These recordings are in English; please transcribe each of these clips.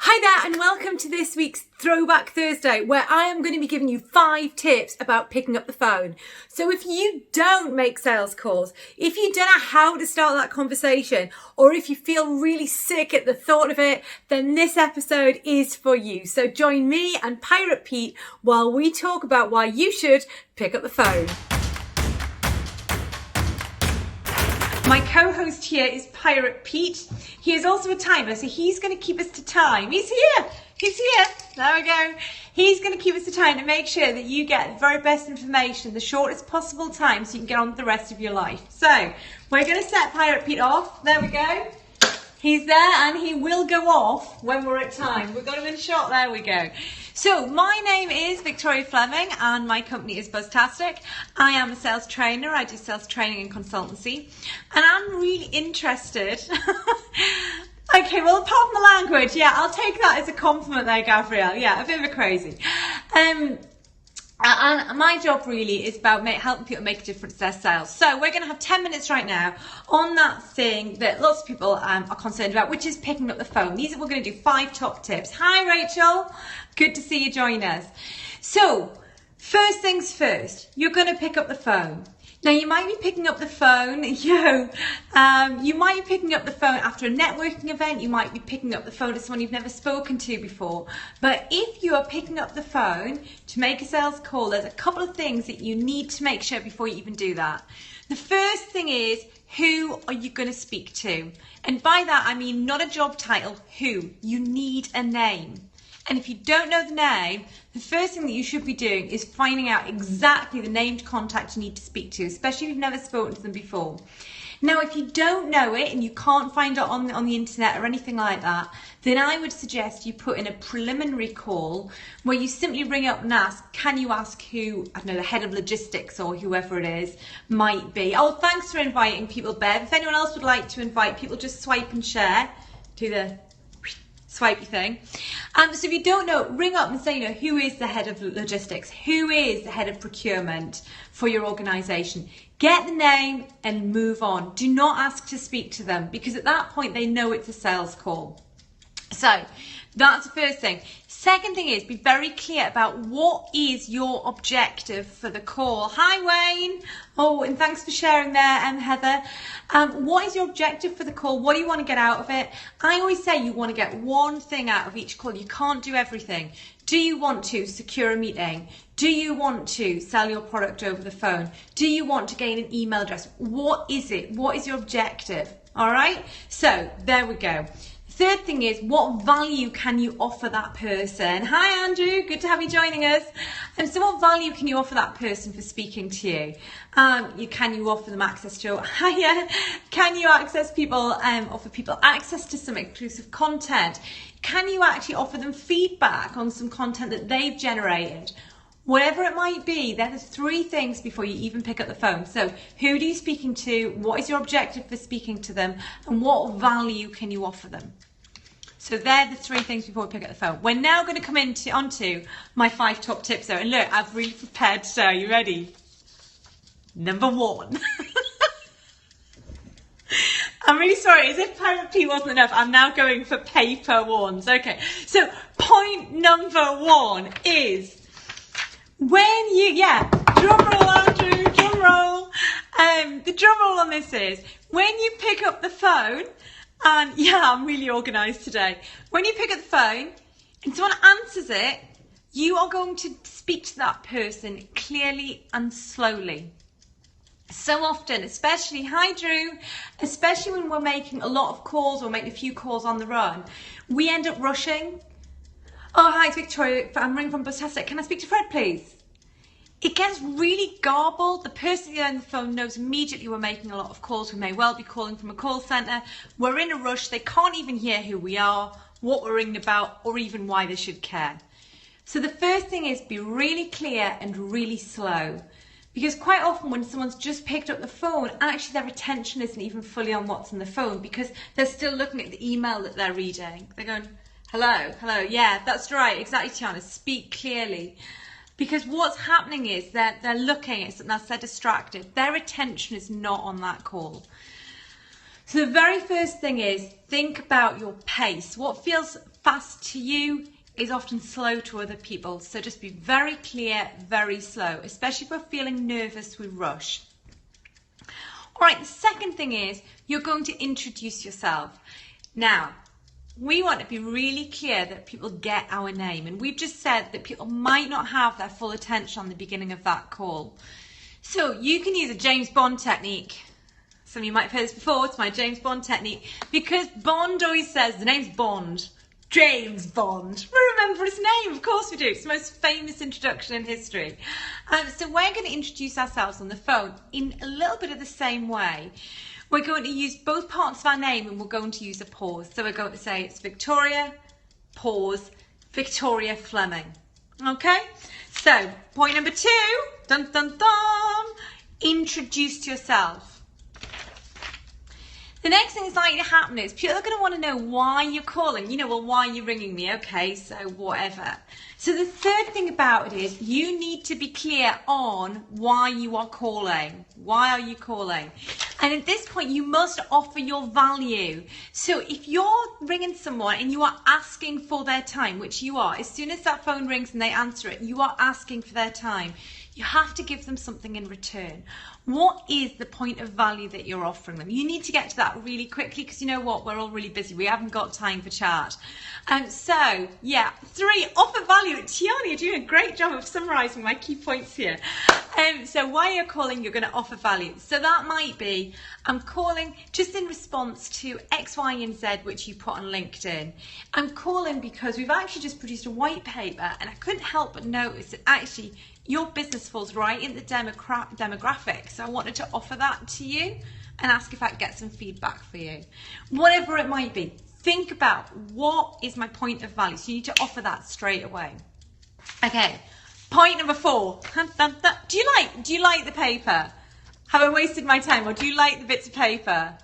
Hi there and welcome to this week's Throwback Thursday, where I am going to be giving you 5 tips about picking up the phone. So if you don't make sales calls, if you don't know how to start that conversation, or if you feel really sick at the thought of it, then this episode is for you. So join me and Pirate Pete while we talk about why you should pick up the phone. My co-host here is Pirate Pete. He is also a timer, so he's going to keep us to time. He's here. There we go. He's going to keep us to time to make sure that you get the very best information, the shortest possible time, so you can get on with the rest of your life. So we're going to set Pirate Pete off. There we go. He's there and he will go off when we're at time. We've got him in shot. There we go. So my name is Victoria Fleming and my company is Buzztastic. I am a sales trainer. I do sales training and consultancy. And I'm really interested. Okay, well, apart from the language, yeah, I'll take that as a compliment there, Gabrielle. Yeah, a bit of a crazy. And my job really is about helping people make a difference to their sales. So we're going to have 10 minutes right now on that thing that lots of people are concerned about, which is picking up the phone. We're going to do 5 top tips. Hi, Rachel. Good to see you join us. So first things first, you're going to pick up the phone. Now, you might be picking up the phone, you might be picking up the phone after a networking event, you might be picking up the phone to someone you've never spoken to before. But if you are picking up the phone to make a sales call, there's a couple of things that you need to make sure before you even do that. The first thing is, who are you going to speak to? And by that, I mean not a job title, who. You need a name. And if you don't know the name, the first thing that you should be doing is finding out exactly the named contact you need to speak to, especially if you've never spoken to them before. Now, if you don't know it and you can't find it on the internet or anything like that, then I would suggest you put in a preliminary call where you simply ring up and ask, can you ask who, I don't know, the head of logistics or whoever it is might be. Oh, thanks for inviting people, Bev. If anyone else would like to invite people, just swipe and share. Do the swipey thing. So if you don't know, ring up and say, who is the head of logistics? Who is the head of procurement for your organisation? Get the name and move on. Do not ask to speak to them because at that point they know it's a sales call. So that's the first thing. Second thing is be very clear about what is your objective for the call. Hi, Wayne. Oh, and thanks for sharing there, Heather. What is your objective for the call? What do you want to get out of it? I always say you want to get one thing out of each call. You can't do everything. Do you want to secure a meeting? Do you want to sell your product over the phone? Do you want to gain an email address? What is it? What is your objective? All right. So there we go. Third thing is, what value can you offer that person? Hi, Andrew. Good to have you joining us. And so what value can you offer that person for speaking to you? Can you offer them access to, can you offer people access to some exclusive content? Can you actually offer them feedback on some content that they've generated? Whatever it might be, there are 3 things before you even pick up the phone. So who are you speaking to? What is your objective for speaking to them? And what value can you offer them? So they're the 3 things before we pick up the phone. We're now going to come onto my 5 top tips though. And look, I've really prepared, so are you ready? Number 1. I'm really sorry, as if Pirate P wasn't enough, I'm now going for paper ones. Okay, so point number 1 is, when you, drum roll, Andrew, drum roll. The drum roll on this is, when you pick up the phone, and I'm really organised today. When you pick up the phone and someone answers it, you are going to speak to that person clearly and slowly. So often, especially, hi Drew, especially when we're making a lot of calls or making a few calls on the run, we end up rushing. Oh, hi, it's Victoria. I'm ringing from Buzztastic. Can I speak to Fred, please? It gets really garbled. The person on the phone knows immediately we're making a lot of calls. We may well be calling from a call centre. We're in a rush. They can't even hear who we are, what we're ringing about, or even why they should care. So the first thing is be really clear and really slow. Because quite often when someone's just picked up the phone, actually their attention isn't even fully on what's on the phone because they're still looking at the email that they're reading. They're going, hello, yeah, that's right, exactly, Tiana, speak clearly. Because what's happening is they're looking at something else, they're distracted. Their attention is not on that call. So the very first thing is think about your pace. What feels fast to you is often slow to other people. So just be very clear, very slow, especially if we're feeling nervous, we rush. All right, the second thing is you're going to introduce yourself. Now, we want to be really clear that people get our name. And we've just said that people might not have their full attention on the beginning of that call. So you can use a James Bond technique. Some of you might have heard this before. It's my James Bond technique. Because Bond always says, the name's Bond. James Bond. We remember his name, of course we do. It's the most famous introduction in history. So we're going to introduce ourselves on the phone in a little bit of the same way. We're going to use both parts of our name and we're going to use a pause. So we're going to say it's Victoria, pause, Victoria Fleming. Okay? So point number 2, dun dun dun, introduce yourself. The next thing that's likely to happen is people are going to want to know why you're calling. You know, well, why are you ringing me? Okay, so whatever. So the third thing about it is you need to be clear on why you are calling. Why are you calling? And at this point, you must offer your value. So if you're ringing someone and you are asking for their time, which you are, as soon as that phone rings and they answer it, you are asking for their time. You have to give them something in return. What is the point of value that you're offering them? You need to get to that really quickly because you know what? We're all really busy. We haven't got time for chat. So, yeah, 3, offer value. Tiana, you're doing a great job of summarising my key points here. So while you're calling, you're going to offer value. So that might be, I'm calling just in response to X, Y, and Z, which you put on LinkedIn. I'm calling because we've actually just produced a white paper and I couldn't help but notice that actually your business falls right in the demographic. So I wanted to offer that to you and ask if I could get some feedback for you. Whatever it might be, think about what is my point of value. So you need to offer that straight away. Okay, point number 4. Do you like the paper? Have I wasted my time or do you like the bits of paper?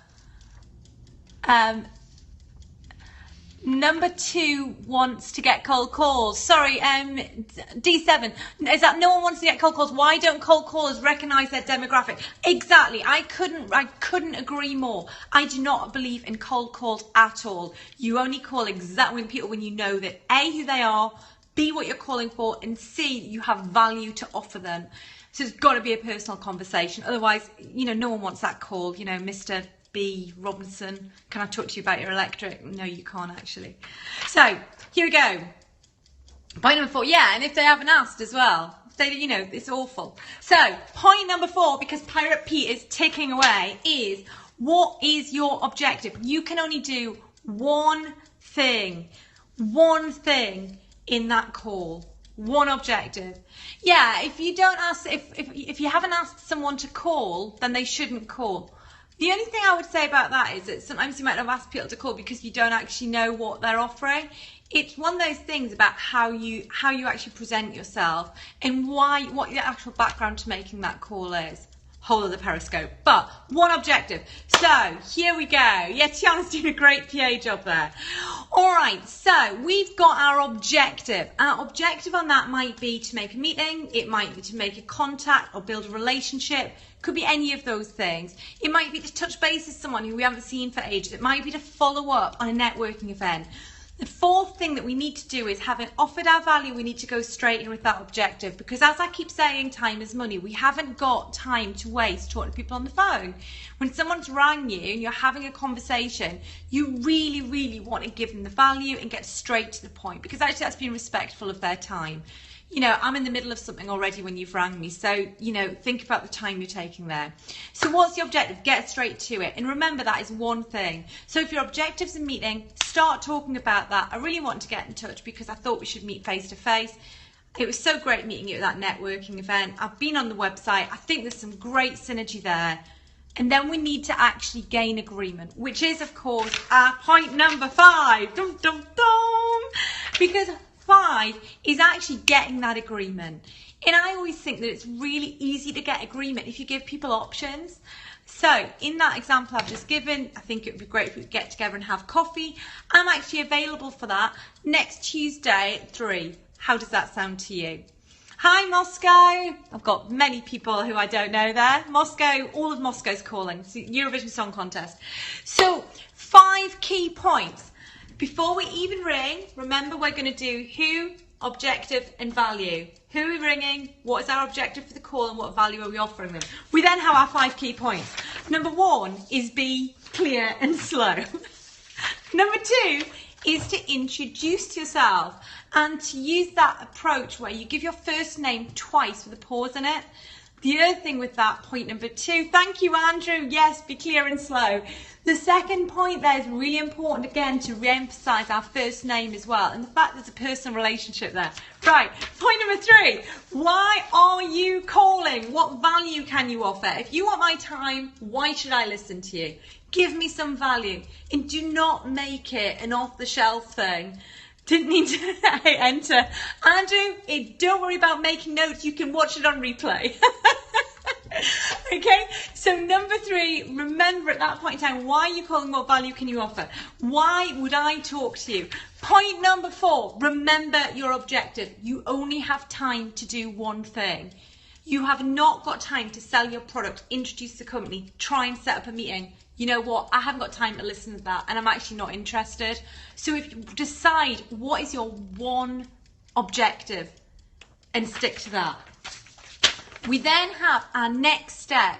Number 2 wants to get cold calls. Sorry, D7. Is that no one wants to get cold calls? Why don't cold callers recognise their demographic? Exactly. I couldn't agree more. I do not believe in cold calls at all. You only call exactly people when you know that A, who they are, B, what you're calling for, and C, you have value to offer them. So it's got to be a personal conversation. Otherwise, you know, no one wants that call. You know, Mr. B. Robinson, can I talk to you about your electric? No, you can't actually. So here we go. Point number 4. Yeah, and if they haven't asked as well, they, you know, it's awful. So point number 4, because Pirate Pete is ticking away, is what is your objective? You can only do one thing in that call. One objective. Yeah, if you don't ask, if you haven't asked someone to call, then they shouldn't call. The only thing I would say about that is that sometimes you might not ask people to call because you don't actually know what they're offering. It's one of those things about how you actually present yourself and what your actual background to making that call is. Whole of the periscope, but one objective. So here we go. Yeah, Tiana's doing a great PA job there. All right, so we've got our objective. Our objective on that might be to make a meeting. It might be to make a contact or build a relationship. Could be any of those things. It might be to touch base with someone who we haven't seen for ages. It might be to follow up on a networking event. The 4th thing that we need to do is, having offered our value, we need to go straight in with that objective, because as I keep saying, time is money. We haven't got time to waste talking to people on the phone. When someone's rang you and you're having a conversation, you really, really want to give them the value and get straight to the point, because actually that's being respectful of their time. You know, I'm in the middle of something already when you've rang me. So, you know, think about the time you're taking there. So what's the objective? Get straight to it. And remember, that is one thing. So if your objective's a meeting, start talking about that. I really want to get in touch because I thought we should meet face to face. It was so great meeting you at that networking event. I've been on the website. I think there's some great synergy there. And then we need to actually gain agreement, which is, of course, our point number 5. Dum, dum, dum. Because 5 is actually getting that agreement. And I always think that it's really easy to get agreement if you give people options. So in that example I've just given, I think it would be great if we could get together and have coffee. I'm actually available for that next Tuesday at 3. How does that sound to you? Hi Moscow. I've got many people who I don't know there. Moscow, all of Moscow's calling. It's the Eurovision Song Contest. So 5 key points. Before we even ring, remember we're going to do who, objective and value. Who are we ringing? What is our objective for the call and what value are we offering them? We then have our 5 key points. Number 1 is be clear and slow. Number 2 is to introduce yourself and to use that approach where you give your first name twice with a pause in it. The other thing with that, point number 2, thank you, Andrew. Yes, be clear and slow. The second point there is really important, again, to re-emphasise our first name as well, and the fact there's a personal relationship there. Right, point number 3, why are you calling? What value can you offer? If you want my time, why should I listen to you? Give me some value, and do not make it an off-the-shelf thing. Didn't need to enter. Andrew, don't worry about making notes. You can watch it on replay. Okay, so number 3, remember at that point in time, why are you calling? What value can you offer? Why would I talk to you? Point number 4, remember your objective. You only have time to do one thing. You have not got time to sell your product, introduce the company, try and set up a meeting. You know what, I haven't got time to listen to that and I'm actually not interested. So if you decide what is your one objective and stick to that. We then have our next step.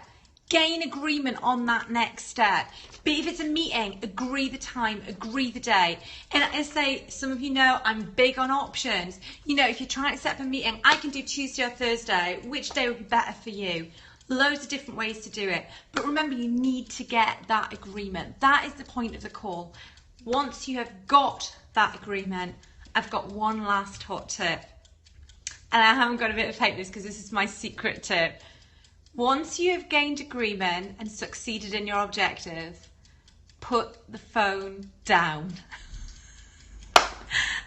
Gain agreement on that next step. But if it's a meeting, agree the time, agree the day. And as I say, some of you know, I'm big on options. You know, if you're trying to set up a meeting, I can do Tuesday or Thursday. Which day would be better for you? Loads of different ways to do it. But remember, you need to get that agreement. That is the point of the call. Once you have got that agreement, I've got one last hot tip. And I haven't got a bit of papers because this is my secret tip. Once you have gained agreement and succeeded in your objective, put the phone down.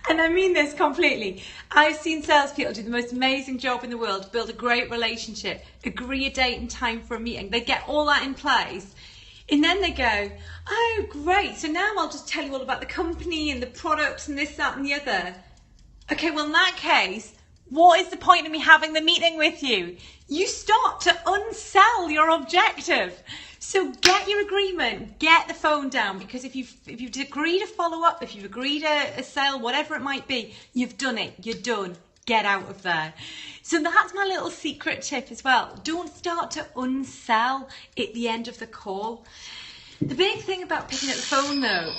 And I mean this completely. I've seen salespeople do the most amazing job in the world, build a great relationship, agree a date and time for a meeting. They get all that in place. And then they go, oh, great. So now I'll just tell you all about the company and the products and this, that, and the other. Okay, well, in that case, what is the point of me having the meeting with you? You start to unsell your objective. So get your agreement, get the phone down, because if you've agreed to follow up, if you've agreed a sale, whatever it might be, you've done it, you're done. Get out of there. So that's my little secret tip as well. Don't start to unsell at the end of the call. The big thing about picking up the phone though,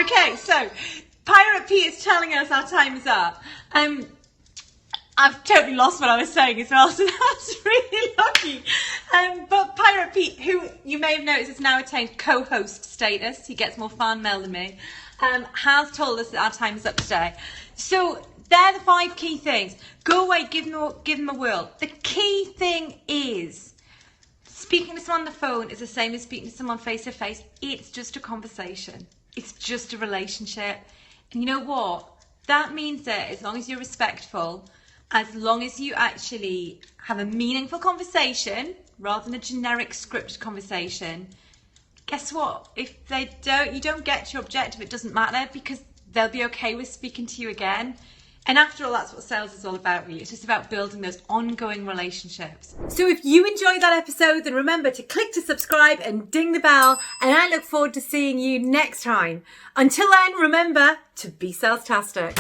okay, so Pirate Pete is telling us our time is up. I've totally lost what I was saying as well, so that's really lucky. But Pirate Pete, who you may have noticed has now attained co-host status, he gets more fan mail than me, has told us that our time is up today. So they're the 5 key things. Go away, give them a whirl. The key thing is, speaking to someone on the phone is the same as speaking to someone face to face. It's just a conversation. It's just a relationship. And you know what? That means that as long as you're respectful, as long as you actually have a meaningful conversation rather than a generic scripted conversation, guess what? If you don't get your objective, it doesn't matter because they'll be okay with speaking to you again. And after all, that's what sales is all about, really. It's just about building those ongoing relationships. So if you enjoyed that episode, then remember to click to subscribe and ding the bell. And I look forward to seeing you next time. Until then, remember to be sales-tastic.